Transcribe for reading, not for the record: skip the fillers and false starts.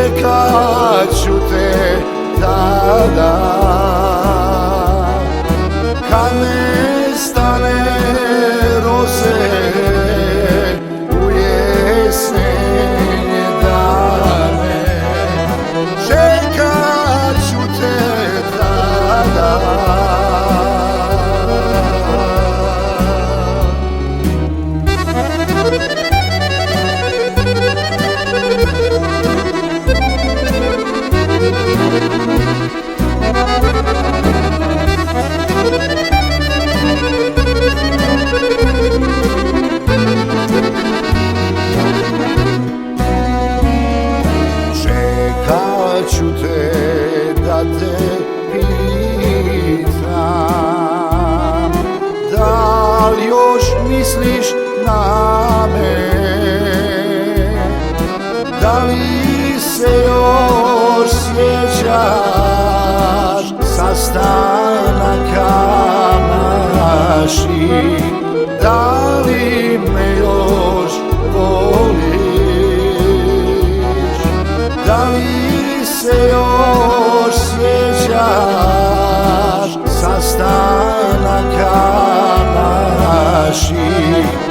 čekat ću te tada kad nestane roze u jesenje dane. Čekat ću te tada. Čekat ću te da te pitam, da li još misliš na me, da li se još sjećaš sastanaka naših, da li me još voliš, da li se još sjećaš sastanaka naših.